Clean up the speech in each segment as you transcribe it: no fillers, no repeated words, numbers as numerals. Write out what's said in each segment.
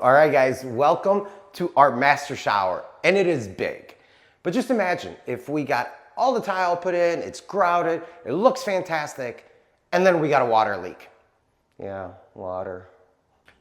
All right, guys, welcome to our master shower, and it is big. But just imagine if we got all the tile put in, it's grouted, it looks fantastic, and then we got a water leak. Yeah, water.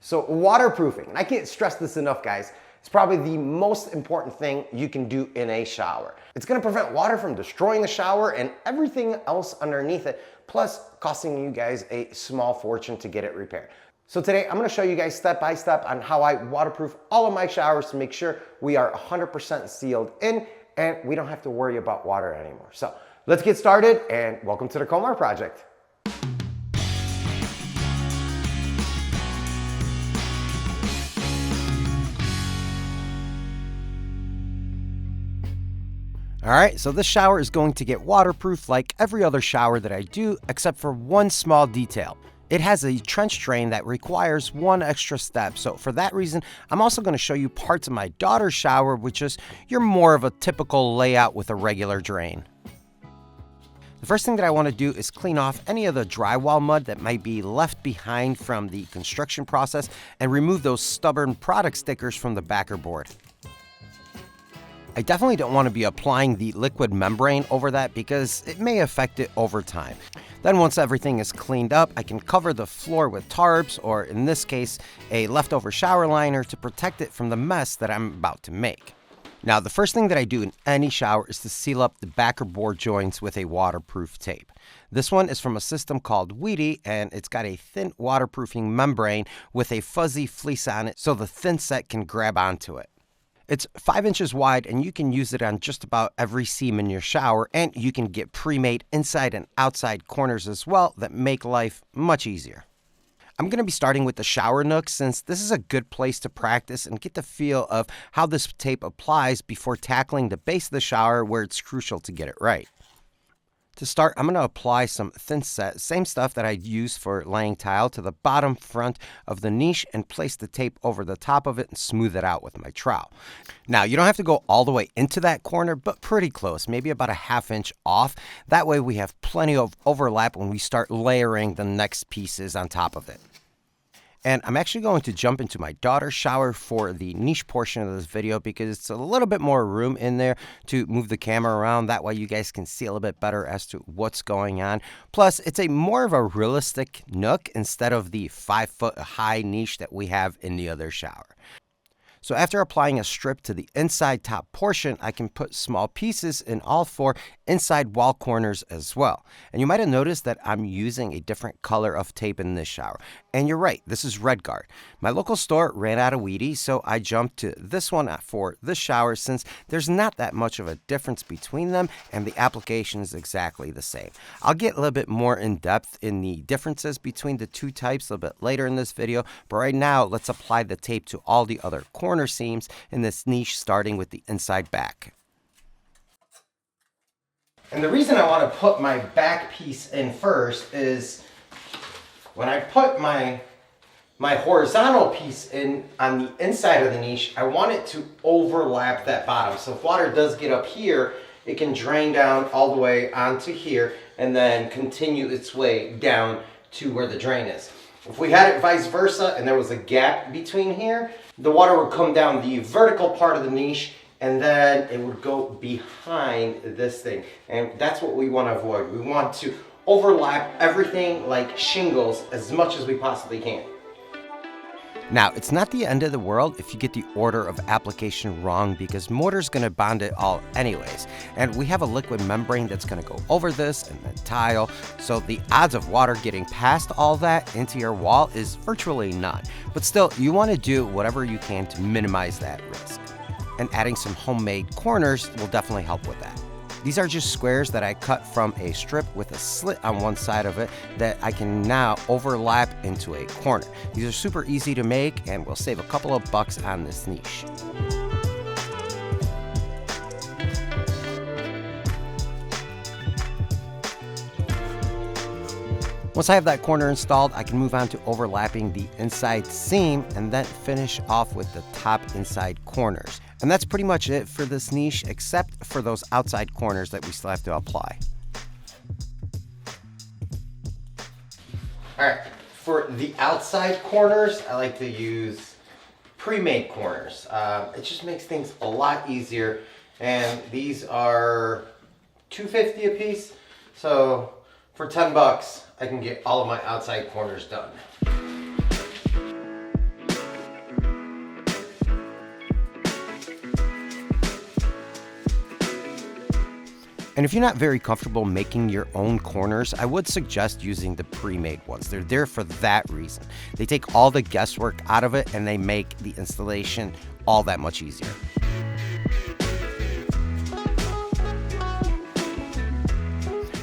So waterproofing, and I can't stress this enough, guys, it's probably the most important thing you can do in a shower. It's gonna prevent water from destroying the shower and everything else underneath it, plus costing you guys a small fortune to get it repaired. So today I'm gonna show you guys step by step on how I waterproof all of my showers to make sure we are 100% sealed in and we don't have to worry about water anymore. So let's get started and welcome to the Komar project. All right, so this shower is going to get waterproof like every other shower that I do, except for one small detail. It has a trench drain that requires one extra step. So for that reason, I'm also going to show you parts of my daughter's shower, which is your more of a typical layout with a regular drain. The first thing that I want to do is clean off any of the drywall mud that might be left behind from the construction process and remove those stubborn product stickers from the backer board. I definitely don't want to be applying the liquid membrane over that because it may affect it over time. Then once everything is cleaned up, I can cover the floor with tarps, or in this case, a leftover shower liner to protect it from the mess that I'm about to make. Now, the first thing that I do in any shower is to seal up the backer board joints with a waterproof tape. This one is from a system called Weedy, and it's got a thin waterproofing membrane with a fuzzy fleece on it so the thin set can grab onto it. It's 5 inches wide and you can use it on just about every seam in your shower, and you can get pre-made inside and outside corners as well that make life much easier. I'm going to be starting with the shower nook since this is a good place to practice and get the feel of how this tape applies before tackling the base of the shower where it's crucial to get it right. To start, I'm going to apply some thin set, same stuff that I use for laying tile, to the bottom front of the niche and place the tape over the top of it and smooth it out with my trowel. Now, you don't have to go all the way into that corner, but pretty close, maybe about a ½ inch off. That way we have plenty of overlap when we start layering the next pieces on top of it. And I'm actually going to jump into my daughter's shower for the niche portion of this video because it's a little bit more room in there to move the camera around. That way you guys can see a little bit better as to what's going on. Plus, it's a more of a realistic nook instead of the 5-foot high niche that we have in the other shower. So after applying a strip to the inside top portion, I can put small pieces in all 4 inside wall corners as well. And you might have noticed that I'm using a different color of tape in this shower. And you're right, this is Red Guard. My local store ran out of Weedy, so I jumped to this one for this shower since there's not that much of a difference between them and the application is exactly the same. I'll get a little bit more in depth in the differences between the two types a little bit later in this video, but right now let's apply the tape to all the other corner seams in this niche, starting with the inside back. And the reason I want to put my back piece in first is when I put my horizontal piece in on the inside of the niche, I want it to overlap that bottom. So if water does get up here, it can drain down all the way onto here and then continue its way down to where the drain is. If we had it vice versa and there was a gap between here, the water would come down the vertical part of the niche and then it would go behind this thing. And that's what we want to avoid. We want to overlap everything like shingles as much as we possibly can. Now, it's not the end of the world if you get the order of application wrong because mortar's going to bond it all anyways. And we have a liquid membrane that's going to go over this and then tile. So the odds of water getting past all that into your wall is virtually none. But still, you want to do whatever you can to minimize that risk. And adding some homemade corners will definitely help with that. These are just squares that I cut from a strip with a slit on one side of it that I can now overlap into a corner. These are super easy to make and will save a couple of bucks on this niche. Once I have that corner installed, I can move on to overlapping the inside seam and then finish off with the top inside corners. And that's pretty much it for this niche, except for those outside corners that we still have to apply. All right, for the outside corners, I like to use pre-made corners. It just makes things a lot easier. And these are $2.50 a piece. So for 10 bucks, I can get all of my outside corners done. And if you're not very comfortable making your own corners, I would suggest using the pre-made ones. They're there for that reason. They take all the guesswork out of it and they make the installation all that much easier.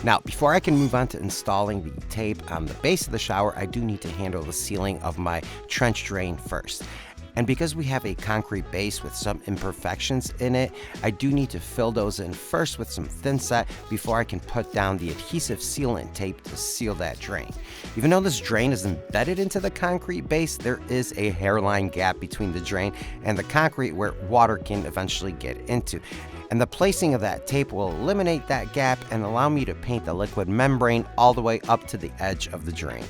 Now, before I can move on to installing the tape on the base of the shower, I do need to handle the sealing of my trench drain first. And because we have a concrete base with some imperfections in it, I do need to fill those in first with some thin set before I can put down the adhesive sealant tape to seal that drain. Even though this drain is embedded into the concrete base, there is a hairline gap between the drain and the concrete where water can eventually get into. And the placing of that tape will eliminate that gap and allow me to paint the liquid membrane all the way up to the edge of the drain.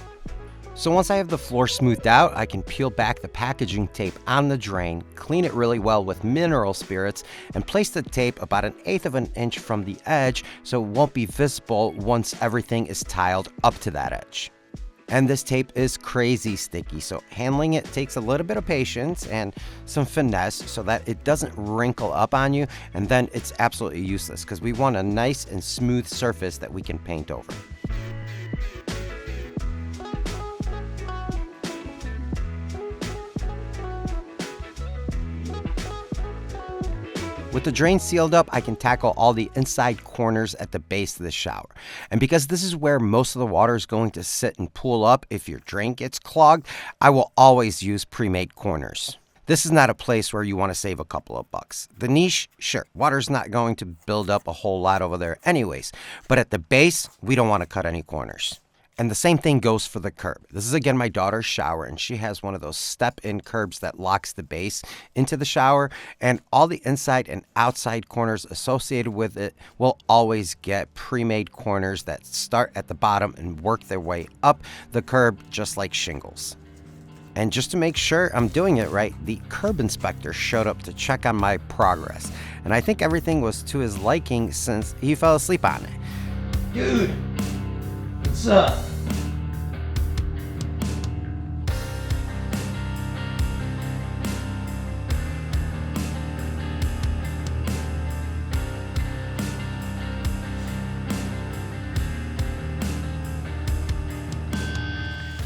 So once I have the floor smoothed out, I can peel back the packaging tape on the drain, clean it really well with mineral spirits, and place the tape about 1/8 of an inch from the edge so it won't be visible once everything is tiled up to that edge. And this tape is crazy sticky, so handling it takes a little bit of patience and some finesse so that it doesn't wrinkle up on you, and then it's absolutely useless because we want a nice and smooth surface that we can paint over. With the drain sealed up, I can tackle all the inside corners at the base of the shower. And because this is where most of the water is going to sit and pool up if your drain gets clogged, I will always use pre-made corners. This is not a place where you want to save a couple of bucks. The niche, sure, water's not going to build up a whole lot over there anyways. But at the base, we don't want to cut any corners. And the same thing goes for the curb. This is again my daughter's shower, and she has one of those step-in curbs that locks the base into the shower, and all the inside and outside corners associated with it will always get pre-made corners that start at the bottom and work their way up the curb just like shingles. And just to make sure I'm doing it right, the curb inspector showed up to check on my progress, and I think everything was to his liking since he fell asleep on it. Dude, what's up?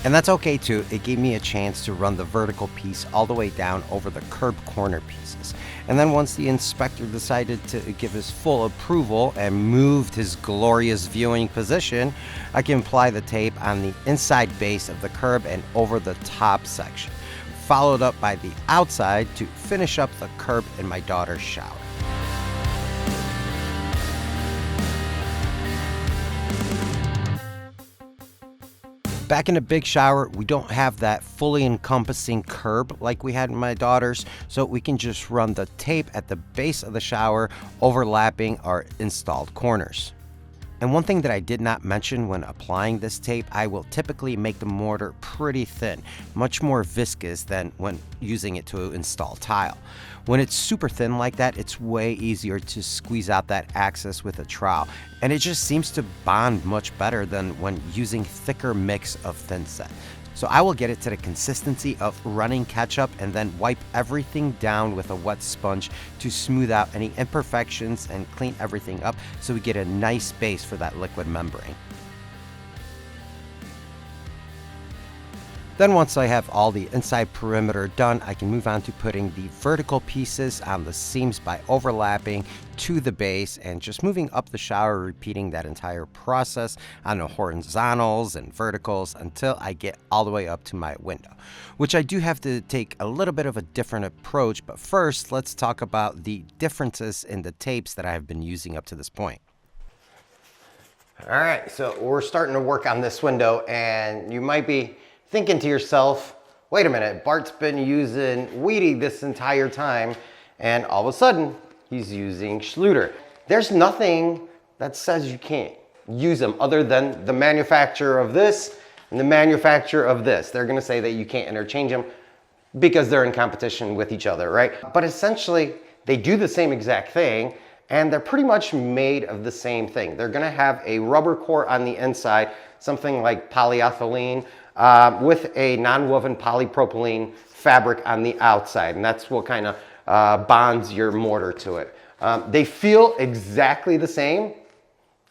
And that's okay too. It gave me a chance to run the vertical piece all the way down over the curb corner pieces. And then once the inspector decided to give his full approval and moved his glorious viewing position, I can apply the tape on the inside base of the curb and over the top section, followed up by the outside to finish up the curb in my daughter's shower. Back in the big shower, we don't have that fully encompassing curb like we had in my daughter's, so we can just run the tape at the base of the shower, overlapping our installed corners. And one thing that I did not mention when applying this tape, I will typically make the mortar pretty thin, much more viscous than when using it to install tile. When it's super thin like that, it's way easier to squeeze out that access with a trowel, and it just seems to bond much better than when using thicker mix of thin set. So I will get it to the consistency of running ketchup and then wipe everything down with a wet sponge to smooth out any imperfections and clean everything up so we get a nice base for that liquid membrane. Then once I have all the inside perimeter done, I can move on to putting the vertical pieces on the seams by overlapping to the base and just moving up the shower, repeating that entire process on the horizontals and verticals until I get all the way up to my window, which I do have to take a little bit of a different approach. But first, let's talk about the differences in the tapes that I have been using up to this point. All right, so we're starting to work on this window, and you might be thinking to yourself, wait a minute, Bart's been using Weedy this entire time, and all of a sudden, he's using Schluter. There's nothing that says you can't use them other than the manufacturer of this and the manufacturer of this. They're gonna say that you can't interchange them. because they're in competition with each other, right? But essentially, they do the same exact thing, and they're pretty much made of the same thing. They're gonna have a rubber core on the inside, something like polyethylene, with a non-woven polypropylene fabric on the outside, and that's what kind of bonds your mortar to it. They feel exactly the same,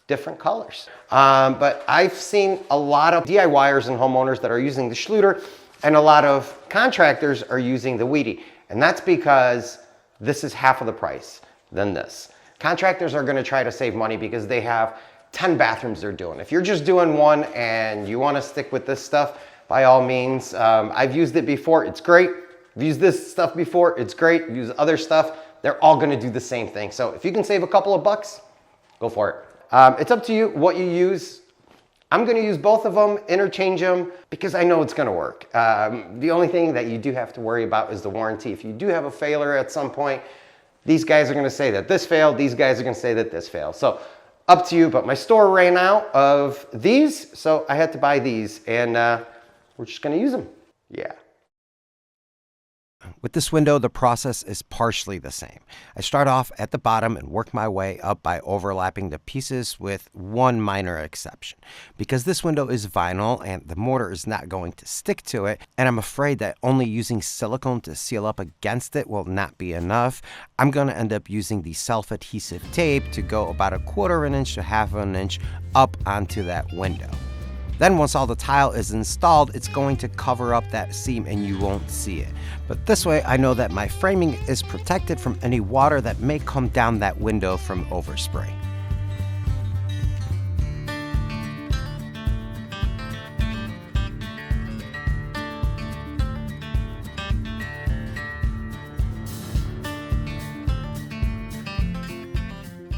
different colors. But I've seen a lot of DIYers and homeowners that are using the Schluter, and a lot of contractors are using the Weedy. And that's because this is half of the price than this. Contractors are gonna try to save money because they have 10 bathrooms they're doing. If you're just doing one and you wanna stick with this stuff, by all means, I've used it before, it's great. I've used this stuff before, it's great. Use other stuff, they're all gonna do the same thing. So if you can save a couple of bucks, go for it. It's up to you what you use. I'm gonna use both of them, interchange them, because I know it's gonna work. The only thing that you do have to worry about is the warranty. If you do have a failure at some point, these guys are gonna say that this failed, these guys are gonna say that this failed. So up to you, but my store ran out of these, so I had to buy these, and we're just gonna use them. Yeah. With this window, the process is partially the same. I start off at the bottom and work my way up by overlapping the pieces with one minor exception. Because this window is vinyl and the mortar is not going to stick to it, and I'm afraid that only using silicone to seal up against it will not be enough, I'm going to end up using the self-adhesive tape to go about 1/4 inch to 1/2 inch up onto that window. Then once all the tile is installed, it's going to cover up that seam and you won't see it. But this way I know that my framing is protected from any water that may come down that window from overspray.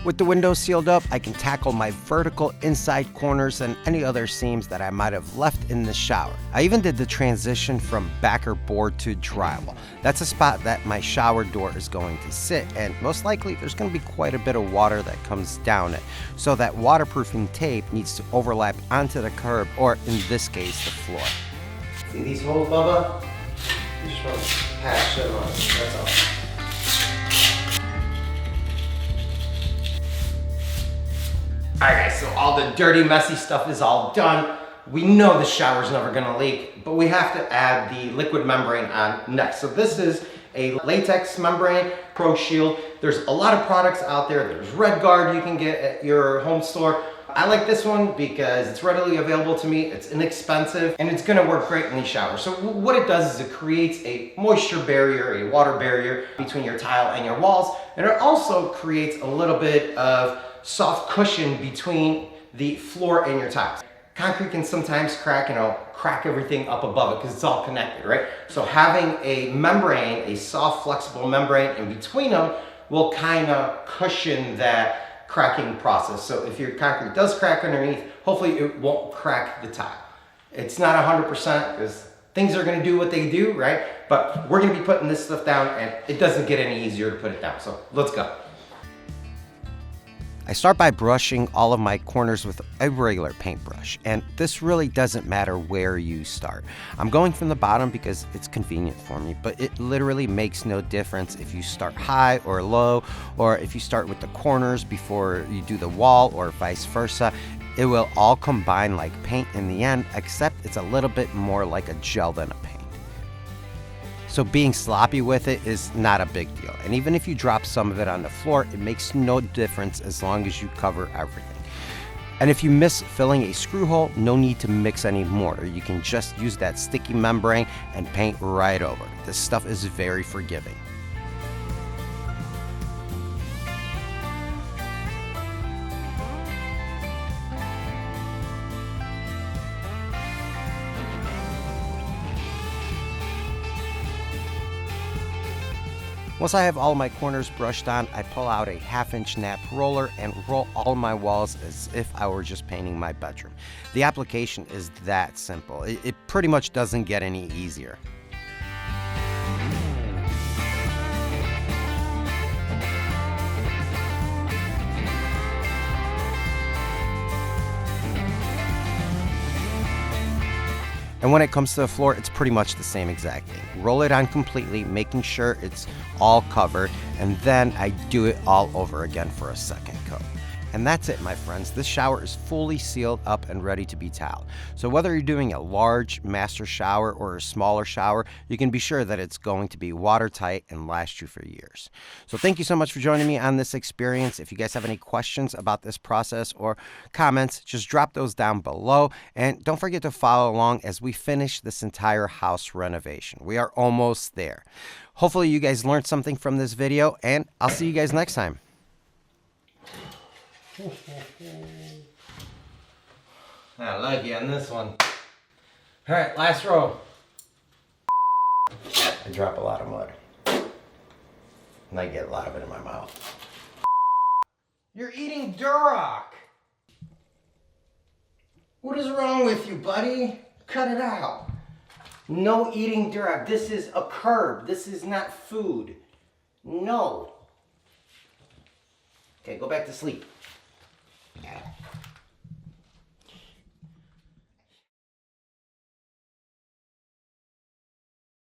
With the window sealed up, I can tackle my vertical inside corners and any other seams that I might have left in the shower. I even did the transition from backer board to drywall. That's a spot that my shower door is going to sit, and most likely there's going to be quite a bit of water that comes down it. So that waterproofing tape needs to overlap onto the curb, or in this case, the floor. See these holes, Bubba? You just want to patch them on, that's all. Alright guys, so all the dirty, messy stuff is all done. We know the shower's never gonna leak, but we have to add the liquid membrane on next. So this is a latex membrane, Pro Shield. There's a lot of products out there. There's Red Guard you can get at your home store. I like this one because it's readily available to me, it's inexpensive, and it's gonna work great in the shower. So what it does is it creates a moisture barrier, a water barrier between your tile and your walls, and it also creates a little bit of soft cushion between the floor and your tiles. Concrete can sometimes crack, crack everything up above it because it's all connected, right? So having a membrane, a soft, flexible membrane in between them will kind of cushion that cracking process. So if your concrete does crack underneath, hopefully it won't crack the tile. It's not 100% because things are gonna do what they do, right? But we're gonna be putting this stuff down and it doesn't get any easier to put it down. So let's go. I start by brushing all of my corners with a regular paintbrush, and this really doesn't matter where you start. I'm going from the bottom because it's convenient for me, but it literally makes no difference if you start high or low, or if you start with the corners before you do the wall, or vice versa. It will all combine like paint in the end, except it's a little bit more like a gel than a paint. So being sloppy with it is not a big deal. And even if you drop some of it on the floor, it makes no difference as long as you cover everything. And if you miss filling a screw hole, no need to mix any mortar. You can just use that sticky membrane and paint right over it. This stuff is very forgiving. Once I have all my corners brushed on, I pull out a 1/2 inch nap roller and roll all my walls as if I were just painting my bedroom. The application is that simple. It pretty much doesn't get any easier. And when it comes to the floor, it's pretty much the same exact thing. Roll it on completely, making sure it's all covered, and then I do it all over again for a second coat. And that's it, my friends. This shower is fully sealed up and ready to be toweled. So whether you're doing a large master shower or a smaller shower, you can be sure that it's going to be watertight and last you for years. So thank you so much for joining me on this experience. If you guys have any questions about this process or comments, just drop those down below. And don't forget to follow along as we finish this entire house renovation. We are almost there. Hopefully you guys learned something from this video, and I'll see you guys next time. I like you on this one. All right, last row. I drop a lot of mud. And I get a lot of it in my mouth. You're eating Duroc. What is wrong with you, buddy? Cut it out. No eating Duroc. This is a curb. This is not food. No. Okay, go back to sleep.